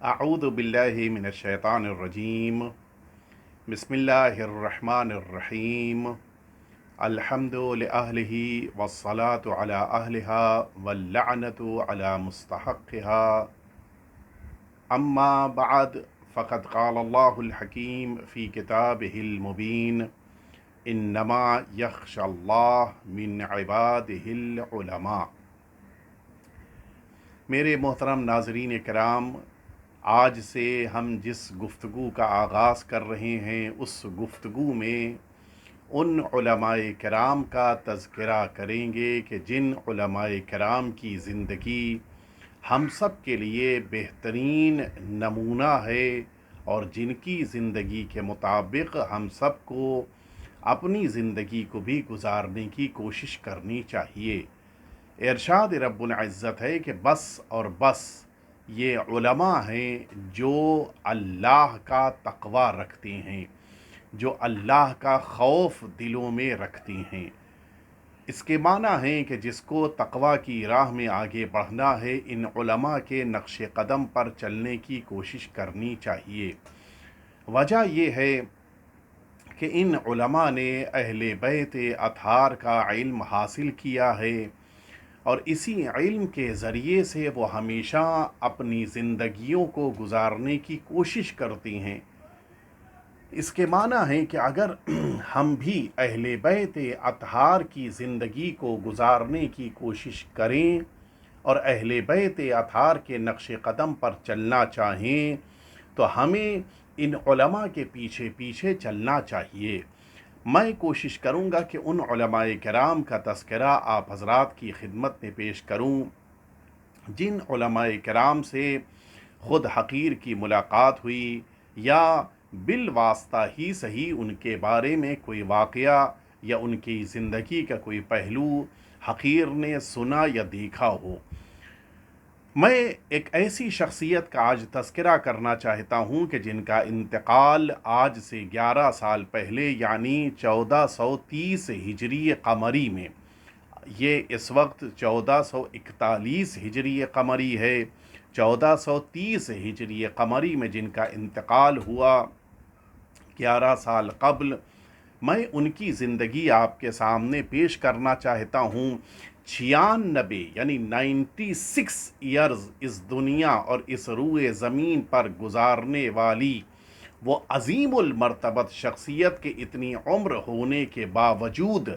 اعوذ باللہ من الشیطان الرجیم بسم اللہ الرحمن الرحیم الحمد لأہلہ والصلاة علی اہلہا واللعنۃ علی مستحقہا اما بعد فقد قال اللہ الحکیم فی کتابہ المبین انما یخشی اللہ من عبادہ العلماء۔ میرے محترم ناظرین کرام، آج سے ہم جس گفتگو کا آغاز کر رہے ہیں اس گفتگو میں ان علماء کرام کا تذکرہ کریں گے کہ جن علماء کرام کی زندگی ہم سب کے لیے بہترین نمونہ ہے اور جن کی زندگی کے مطابق ہم سب کو اپنی زندگی کو بھی گزارنے کی کوشش کرنی چاہیے۔ ارشاد رب العزت ہے کہ بس اور بس یہ علماء ہیں جو اللہ کا تقوی رکھتے ہیں، جو اللہ کا خوف دلوں میں رکھتے ہیں۔ اس کے معنی ہے کہ جس کو تقوی کی راہ میں آگے بڑھنا ہے، ان علماء کے نقش قدم پر چلنے کی کوشش کرنی چاہیے۔ وجہ یہ ہے کہ ان علماء نے اہل بیت اطہار کا علم حاصل کیا ہے اور اسی علم کے ذریعے سے وہ ہمیشہ اپنی زندگیوں کو گزارنے کی کوشش کرتی ہیں۔ اس کے معنی ہے کہ اگر ہم بھی اہل بیت اطہار کی زندگی کو گزارنے کی کوشش کریں اور اہل بیت اطہار کے نقش قدم پر چلنا چاہیں تو ہمیں ان علماء کے پیچھے پیچھے چلنا چاہیے۔ میں کوشش کروں گا کہ ان علماء کرام کا تذکرہ آپ حضرات کی خدمت میں پیش کروں جن علماء کرام سے خود حقیر کی ملاقات ہوئی یا بالواسطہ ہی صحیح ان کے بارے میں کوئی واقعہ یا ان کی زندگی کا کوئی پہلو حقیر نے سنا یا دیکھا ہو۔ میں ایک ایسی شخصیت کا آج تذکرہ کرنا چاہتا ہوں کہ جن کا انتقال آج سے 11 سال پہلے یعنی 1430 ہجری قمری میں، یہ اس وقت 1441 ہجری قمری ہے، 1430 ہجری قمری میں جن کا انتقال ہوا 11 سال قبل، میں ان کی زندگی آپ کے سامنے پیش کرنا چاہتا ہوں۔ 96 یعنی 96 ایئرز اس دنیا اور اس روئے زمین پر گزارنے والی وہ عظیم المرتبت شخصیت کے اتنی عمر ہونے کے باوجود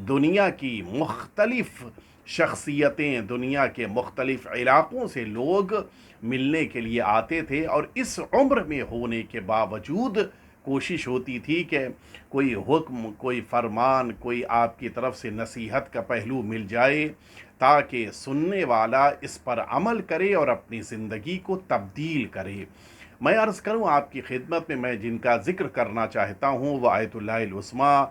دنیا کی مختلف شخصیتیں، دنیا کے مختلف علاقوں سے لوگ ملنے کے لیے آتے تھے اور اس عمر میں ہونے کے باوجود کوشش ہوتی تھی کہ کوئی حکم، کوئی فرمان، کوئی آپ کی طرف سے نصیحت کا پہلو مل جائے تاکہ سننے والا اس پر عمل کرے اور اپنی زندگی کو تبدیل کرے۔ میں عرض کروں آپ کی خدمت میں جن کا ذکر کرنا چاہتا ہوں وہ آیت اللہ العظمیٰ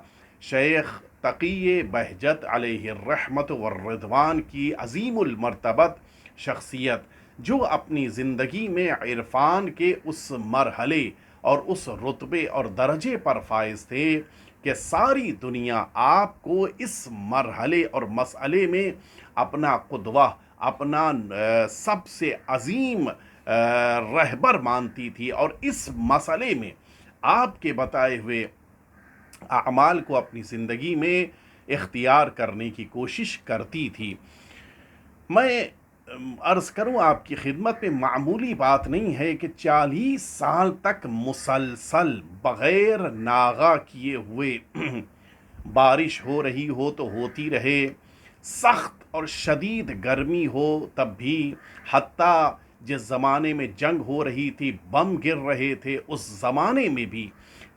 شیخ تقی بہجت علیہ الرحمت والرضوان کی عظیم المرتبت شخصیت، جو اپنی زندگی میں عرفان کے اس مرحلے اور اس رتبے اور درجے پر فائز تھے کہ ساری دنیا آپ کو اس مرحلے اور مسئلے میں اپنا قدوہ، اپنا سب سے عظیم رہبر مانتی تھی اور اس مسئلے میں آپ کے بتائے ہوئے اعمال کو اپنی زندگی میں اختیار کرنے کی کوشش کرتی تھی۔ میں عرض کروں آپ کی خدمت میں معمولی بات نہیں ہے کہ 40 سال تک مسلسل بغیر ناغہ کیے ہوئے بارش ہو رہی ہو تو ہوتی رہے، سخت اور شدید گرمی ہو تب بھی، حتیٰ جس زمانے میں جنگ ہو رہی تھی، بم گر رہے تھے، اس زمانے میں بھی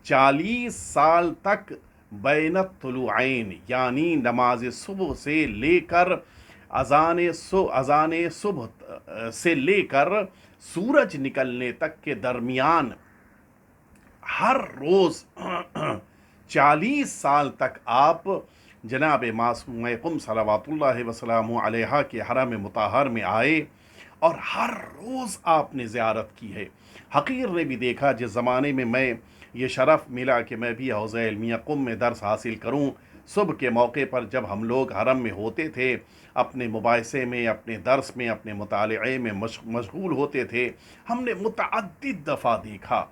40 سال تک بین الطلوعین یعنی نماز صبح سے لے کر اذان صبح سے لے کر سورج نکلنے تک کے درمیان ہر روز 40 سال تک آپ جناب معصوم قم صلوات اللہ وسلامہ علیہ کے حرم مطہر میں آئے اور ہر روز آپ نے زیارت کی ہے۔ حقیر نے بھی دیکھا جس زمانے میں یہ شرف ملا کہ میں بھی حوزہ علمیہ قم میں درس حاصل کروں، صبح کے موقع پر جب ہم لوگ حرم میں ہوتے تھے، اپنے مباحثے میں، اپنے درس میں، اپنے مطالعے میں مشغول ہوتے تھے، ہم نے متعدد دفعہ دیکھا،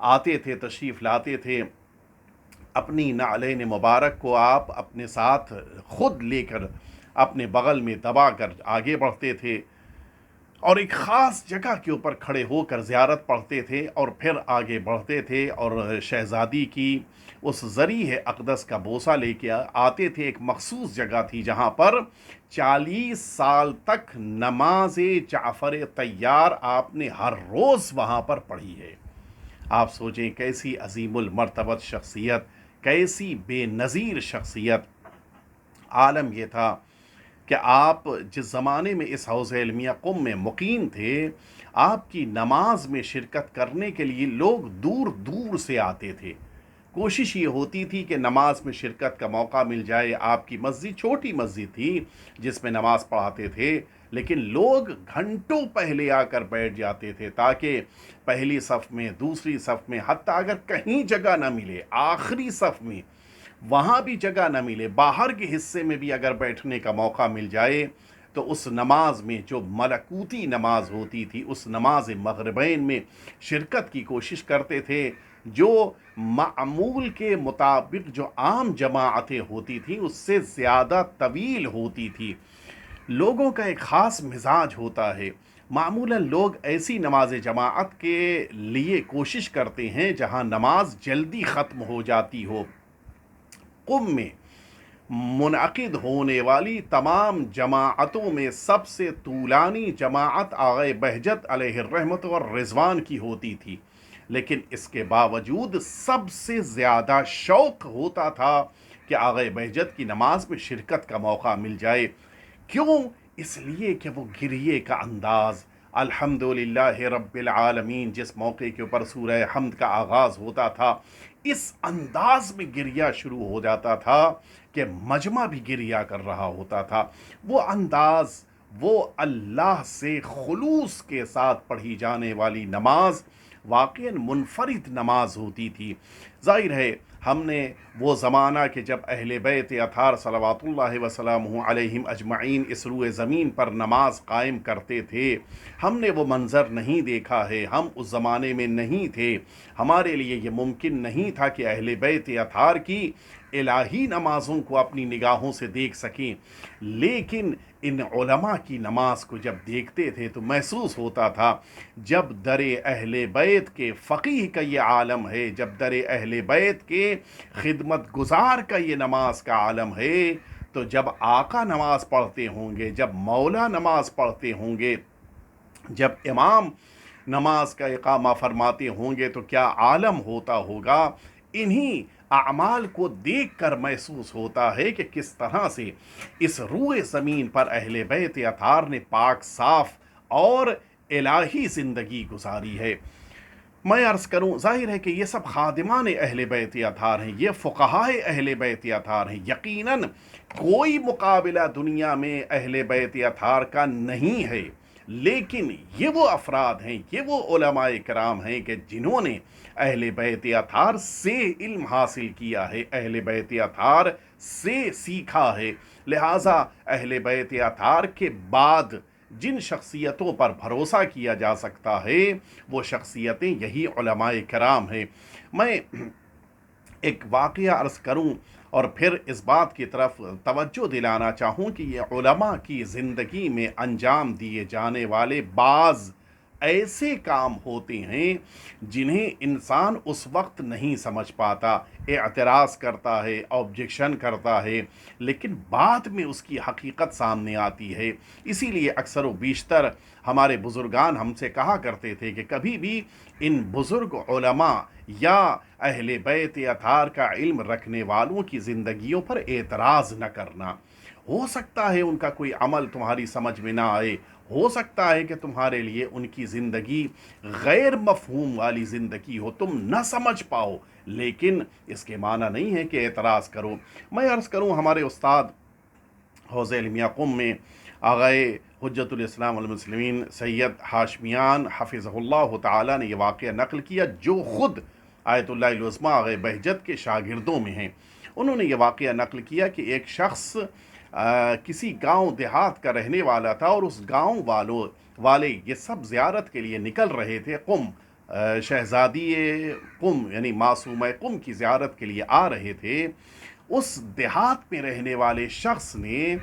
آتے تھے، تشریف لاتے تھے، اپنی نعلین مبارک کو آپ اپنے ساتھ خود لے کر اپنے بغل میں دبا کر آگے بڑھتے تھے، اور ایک خاص جگہ کے اوپر کھڑے ہو کر زیارت پڑھتے تھے، اور پھر آگے بڑھتے تھے اور شہزادی کی اس ذریح اقدس کا بوسہ لے کے آتے تھے۔ ایک مخصوص جگہ تھی جہاں پر 40 سال تک نماز جعفر طیار آپ نے ہر روز وہاں پر پڑھی ہے۔ آپ سوچیں کیسی عظیم المرتبت شخصیت، کیسی بے نظیر شخصیت۔ عالم یہ تھا کہ آپ جس زمانے میں اس حوض علمیہ قم میں مقیم تھے، آپ کی نماز میں شرکت کرنے کے لیے لوگ دور دور سے آتے تھے۔ کوشش یہ ہوتی تھی کہ نماز میں شرکت کا موقع مل جائے۔ آپ کی مسجد چھوٹی مسجد تھی جس میں نماز پڑھاتے تھے، لیکن لوگ گھنٹوں پہلے آ کر بیٹھ جاتے تھے تاکہ پہلی صف میں، دوسری صف میں، حتیٰ اگر کہیں جگہ نہ ملے آخری صف میں، وہاں بھی جگہ نہ ملے، باہر کے حصے میں بھی اگر بیٹھنے کا موقع مل جائے تو اس نماز میں، جو ملکوتی نماز ہوتی تھی، اس نماز مغربین میں شرکت کی کوشش کرتے تھے، جو معمول کے مطابق جو عام جماعتیں ہوتی تھیں اس سے زیادہ طویل ہوتی تھی۔ لوگوں کا ایک خاص مزاج ہوتا ہے، معمولاً لوگ ایسی نماز جماعت کے لیے کوشش کرتے ہیں جہاں نماز جلدی ختم ہو جاتی ہو۔ قم میں منعقد ہونے والی تمام جماعتوں میں سب سے طولانی جماعت آغا بہجت علیہ الرحمت والرضوان کی ہوتی تھی، لیکن اس کے باوجود سب سے زیادہ شوق ہوتا تھا کہ آغا بہجت کی نماز میں شرکت کا موقع مل جائے۔ کیوں؟ اس لیے کہ وہ گریے کا انداز، الحمدللہ رب العالمین جس موقع کے اوپر سورہ حمد کا آغاز ہوتا تھا، اس انداز میں گریہ شروع ہو جاتا تھا کہ مجمع بھی گریہ کر رہا ہوتا تھا۔ وہ انداز، وہ اللہ سے خلوص کے ساتھ پڑھی جانے والی نماز واقعاً منفرد نماز ہوتی تھی۔ ظاہر ہے ہم نے وہ زمانہ کہ جب اہل بیت اطہار صلوات اللہ وسلامہ علیہم اجمعین اس روئے زمین پر نماز قائم کرتے تھے، ہم نے وہ منظر نہیں دیکھا ہے، ہم اس زمانے میں نہیں تھے، ہمارے لیے یہ ممکن نہیں تھا کہ اہل بیت اطہار کی الہی نمازوں کو اپنی نگاہوں سے دیکھ سکیں، لیکن ان علماء کی نماز کو جب دیکھتے تھے تو محسوس ہوتا تھا جب در اہل بیت کے فقیہ کا یہ عالم ہے، جب در اہل بیت کے خدمت گزار کا یہ نماز کا عالم ہے، تو جب آقا نماز پڑھتے ہوں گے، جب مولا نماز پڑھتے ہوں گے، جب امام نماز کا اقامہ فرماتے ہوں گے تو کیا عالم ہوتا ہوگا۔ انہی اعمال کو دیکھ کر محسوس ہوتا ہے کہ کس طرح سے اس روئے زمین پر اہل بیت اطہار نے پاک صاف اور الہی زندگی گزاری ہے۔ میں عرض کروں، ظاہر ہے کہ یہ سب خادمان اہل بیت اطہار ہیں، یہ فقہائے اہل بیت اطہار ہیں، یقیناً کوئی مقابلہ دنیا میں اہل بیت اطہار کا نہیں ہے، لیکن یہ وہ افراد ہیں، یہ وہ علماء کرام ہیں کہ جنہوں نے اہل بیت اطہار سے علم حاصل کیا ہے، اہل بیت اطہار سے سیکھا ہے، لہٰذا اہل بیت اطہار کے بعد جن شخصیتوں پر بھروسہ کیا جا سکتا ہے وہ شخصیتیں یہی علماء کرام ہیں۔ میں ایک واقعہ عرض کروں اور پھر اس بات کی طرف توجہ دلانا چاہوں کہ یہ علماء کی زندگی میں انجام دیے جانے والے بعض ایسے کام ہوتے ہیں جنہیں انسان اس وقت نہیں سمجھ پاتا، اعتراض کرتا ہے، آبجیکشن کرتا ہے، لیکن بعد میں اس کی حقیقت سامنے آتی ہے۔ اسی لیے اکثر و بیشتر ہمارے بزرگان ہم سے کہا کرتے تھے کہ کبھی بھی ان بزرگ علماء یا اہل بیت اطہار کا علم رکھنے والوں کی زندگیوں پر اعتراض نہ کرنا۔ ہو سکتا ہے ان کا کوئی عمل تمہاری سمجھ میں نہ آئے، ہو سکتا ہے کہ تمہارے لیے ان کی زندگی غیر مفہوم والی زندگی ہو، تم نہ سمجھ پاؤ، لیکن اس کے معنی نہیں ہے کہ اعتراض کرو۔ میں عرض کروں ہمارے استاد حوض علمیہ قم میں آغائے حجت الاسلام والمسلمین سید ہاشمیان حفظہ اللہ تعالی نے یہ واقعہ نقل کیا جو خود آیت اللہ العظمیٰ آغا بہجت کے شاگردوں میں ہیں۔ انہوں نے یہ واقعہ نقل کیا کہ ایک شخص کسی گاؤں دیہات کا رہنے والا تھا، اور اس گاؤں والے یہ سب زیارت کے لیے نکل رہے تھے، قم شہزادی قم یعنی معصومہ قم کی زیارت کے لیے آ رہے تھے۔ اس دیہات میں رہنے والے شخص نے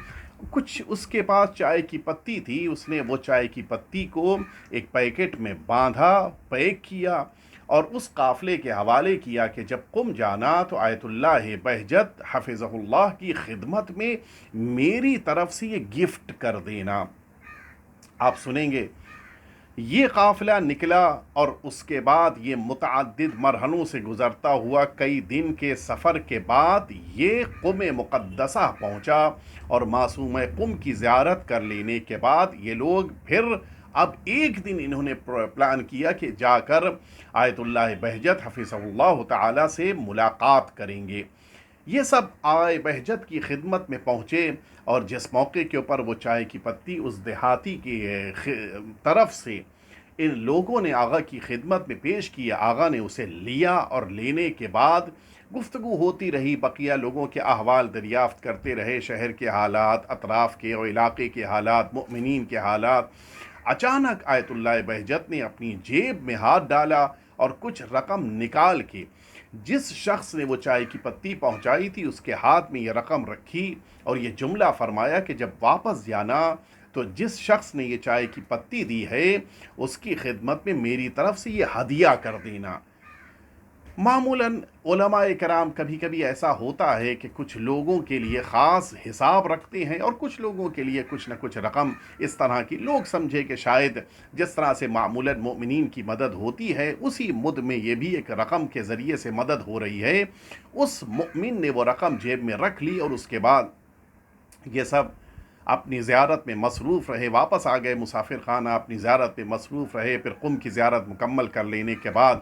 کچھ، اس کے پاس چائے کی پتی تھی، اس نے وہ چائے کی پتی کو ایک پیکٹ میں باندھا، پیک کیا، اور اس قافلے کے حوالے کیا کہ جب قم جانا تو آیت اللہ بہجت حفظہ اللہ کی خدمت میں میری طرف سے یہ گفٹ کر دینا۔ آپ سنیں گے، یہ قافلہ نکلا، اور اس کے بعد یہ متعدد مرحلوں سے گزرتا ہوا کئی دن کے سفر کے بعد یہ قم مقدسہ پہنچا، اور معصومہ قم کی زیارت کر لینے کے بعد یہ لوگ پھر اب ایک دن انہوں نے پلان کیا کہ جا کر آیت اللہ بہجت حفظہ اللہ تعالی سے ملاقات کریں گے۔ یہ سب آئے بہجت کی خدمت میں پہنچے، اور جس موقع کے اوپر وہ چائے کی پتی اس دیہاتی کی طرف سے ان لوگوں نے آغا کی خدمت میں پیش کیا، آغا نے اسے لیا، اور لینے کے بعد گفتگو ہوتی رہی، بقیہ لوگوں کے احوال دریافت کرتے رہے، شہر کے حالات، اطراف کے اور علاقے کے حالات، مؤمنین کے حالات۔ اچانک آیت اللہ بہجت نے اپنی جیب میں ہاتھ ڈالا اور کچھ رقم نکال کے جس شخص نے وہ چائے کی پتی پہنچائی تھی اس کے ہاتھ میں یہ رقم رکھی، اور یہ جملہ فرمایا کہ جب واپس جانا تو جس شخص نے یہ چائے کی پتی دی ہے اس کی خدمت میں میری طرف سے یہ ہدیہ کر دینا۔ معمولاً علماء کرام کبھی کبھی ایسا ہوتا ہے کہ کچھ لوگوں کے لیے خاص حساب رکھتے ہیں، اور کچھ لوگوں کے لیے کچھ نہ کچھ رقم اس طرح کی، لوگ سمجھے کہ شاید جس طرح سے معمولاً مؤمنین کی مدد ہوتی ہے اسی مد میں یہ بھی ایک رقم کے ذریعے سے مدد ہو رہی ہے۔ اس مؤمن نے وہ رقم جیب میں رکھ لی، اور اس کے بعد یہ سب اپنی زیارت میں مصروف رہے، واپس آ گئے مسافر خانہ، اپنی زیارت میں مصروف رہے۔ پھر قم کی زیارت مکمل کر لینے کے بعد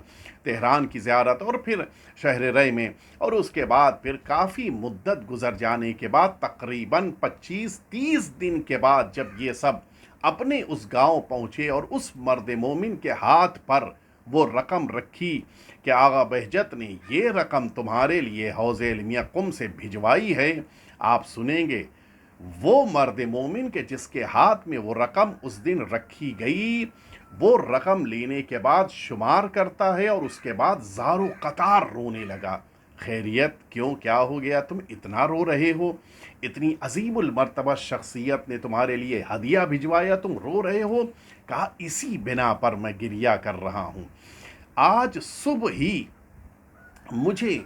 تہران کی زیارت، اور پھر شہر رے میں، اور اس کے بعد پھر کافی مدت گزر جانے کے بعد تقریباً 25-30 دن کے بعد جب یہ سب اپنے اس گاؤں پہنچے اور اس مرد مومن کے ہاتھ پر وہ رقم رکھی کہ آغا بہجت نے یہ رقم تمہارے لیے حوض علمیہ قم سے بھجوائی ہے، آپ سنیں گے وہ مرد مومن کے جس کے ہاتھ میں وہ رقم اس دن رکھی گئی، وہ رقم لینے کے بعد شمار کرتا ہے، اور اس کے بعد زارو قطار رونے لگا۔ خیریت، کیوں، کیا ہو گیا، تم اتنا رو رہے ہو؟ اتنی عظیم المرتبہ شخصیت نے تمہارے لیے ہدیہ بھجوایا، تم رو رہے ہو؟ کہا اسی بنا پر میں گریہ کر رہا ہوں۔ آج صبح ہی مجھے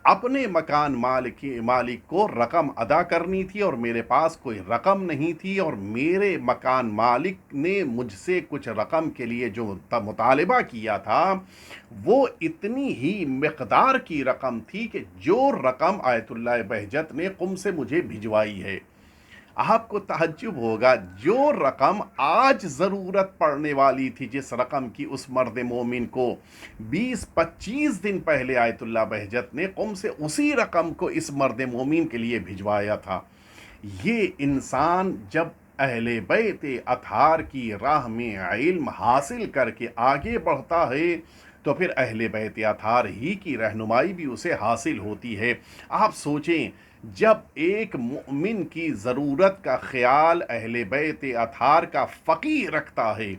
اپنے مکان مالک کو رقم ادا کرنی تھی، اور میرے پاس کوئی رقم نہیں تھی، اور میرے مکان مالک نے مجھ سے کچھ رقم کے لیے جو مطالبہ کیا تھا وہ اتنی ہی مقدار کی رقم تھی کہ جو رقم آیت اللہ بہجت نے قم سے مجھے بھجوائی ہے۔ آپ کو تعجب ہوگا، جو رقم آج ضرورت پڑنے والی تھی، جس رقم کی اس مرد مومن کو 20-25 دن پہلے آیت اللہ بہجت نے قم سے اسی رقم کو اس مرد مومن کے لیے بھجوایا تھا۔ یہ انسان جب اہل بیت اطہار کی راہ میں علم حاصل کر کے آگے بڑھتا ہے تو پھر اہل بیت اطہار ہی کی رہنمائی بھی اسے حاصل ہوتی ہے۔ آپ سوچیں، جب ایک مومن کی ضرورت کا خیال اہل بیت اطہار کا فقیہ رکھتا ہے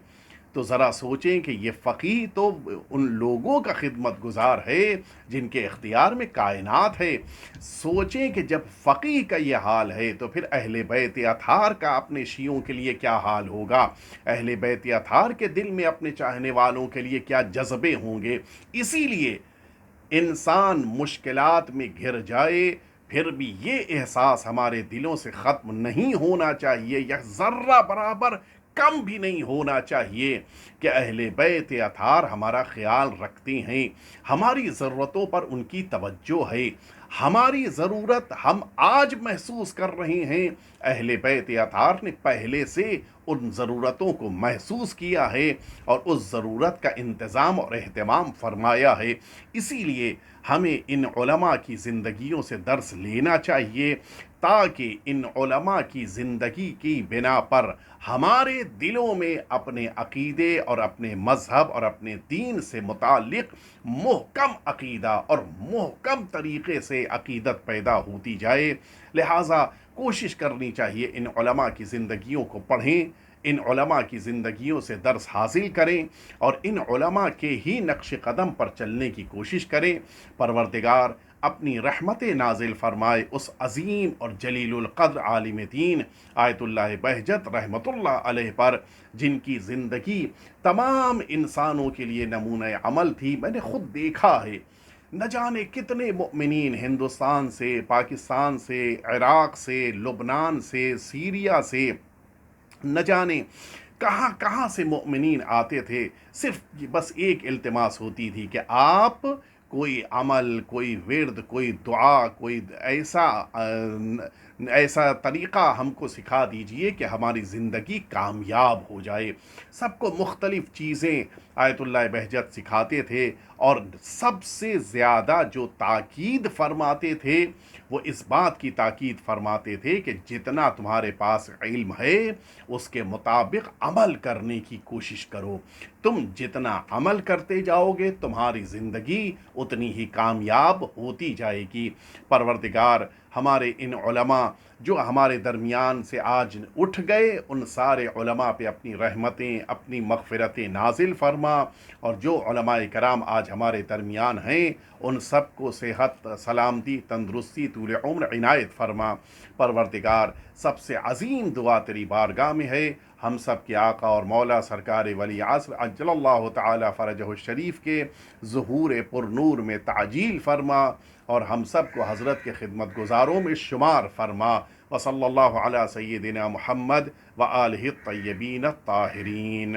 تو ذرا سوچیں کہ یہ فقیہ تو ان لوگوں کا خدمت گزار ہے جن کے اختیار میں کائنات ہے۔ سوچیں کہ جب فقیہ کا یہ حال ہے تو پھر اہل بیت اطہار کا اپنے شیعوں کے لیے کیا حال ہوگا، اہل بیت اطہار کے دل میں اپنے چاہنے والوں کے لیے کیا جذبے ہوں گے۔ اسی لیے انسان مشکلات میں گھر جائے پھر بھی یہ احساس ہمارے دلوں سے ختم نہیں ہونا چاہیے، یا ذرہ برابر کم بھی نہیں ہونا چاہیے کہ اہل بیت اطہار ہمارا خیال رکھتے ہیں، ہماری ضرورتوں پر ان کی توجہ ہے۔ ہماری ضرورت ہم آج محسوس کر رہے ہیں، اہل بیت اطہار نے پہلے سے ان ضرورتوں کو محسوس کیا ہے اور اس ضرورت کا انتظام اور اہتمام فرمایا ہے۔ اسی لیے ہمیں ان علماء کی زندگیوں سے درس لینا چاہیے، تاکہ ان علماء کی زندگی کی بنا پر ہمارے دلوں میں اپنے عقیدے اور اپنے مذہب اور اپنے دین سے متعلق محکم عقیدہ اور محکم طریقے سے عقیدت پیدا ہوتی جائے۔ لہٰذا کوشش کرنی چاہیے ان علماء کی زندگیوں کو پڑھیں، ان علماء کی زندگیوں سے درس حاصل کریں اور ان علماء کے ہی نقش قدم پر چلنے کی کوشش کریں۔ پروردگار اپنی رحمت نازل فرمائے اس عظیم اور جلیل القدر عالم دین آیت اللہ بہجت رحمۃ اللہ علیہ پر، جن کی زندگی تمام انسانوں کے لیے نمونہ عمل تھی۔ میں نے خود دیکھا ہے، نہ جانے کتنے مؤمنین ہندوستان سے، پاکستان سے، عراق سے، لبنان سے، سیریا سے، نہ جانے کہاں کہاں سے مؤمنین آتے تھے، صرف بس ایک التماس ہوتی تھی کہ آپ کوئی عمل، کوئی ورد، کوئی دعا، کوئی ایسا طریقہ ہم کو سکھا دیجئے کہ ہماری زندگی کامیاب ہو جائے۔ سب کو مختلف چیزیں آیت اللہ بہجت سکھاتے تھے، اور سب سے زیادہ جو تاکید فرماتے تھے وہ اس بات کی تاکید فرماتے تھے کہ جتنا تمہارے پاس علم ہے اس کے مطابق عمل کرنے کی کوشش کرو۔ تم جتنا عمل کرتے جاؤ گے تمہاری زندگی اتنی ہی کامیاب ہوتی جائے گی۔ پروردگار ہمارے ان علماء جو ہمارے درمیان سے آج اٹھ گئے، ان سارے علماء پہ اپنی رحمتیں، اپنی مغفرتیں نازل فرما، اور جو علماء کرام آج ہمارے درمیان ہیں ان سب کو صحت، سلامتی، تندرستی، طول عمر عنایت فرما۔ پروردگار سب سے عظیم دعا تیری بارگاہ میں ہے، ہم سب کے آقا اور مولا سرکار ولی عصر عجل اللہ تعالی فرجہ الشریف کے ظہور پر نور میں تعجیل فرما، اور ہم سب کو حضرت کے خدمت گزاروں میں شمار فرما۔ وصلی اللہ علی سیدنا محمد وآلہ الطیبین الطاہرین۔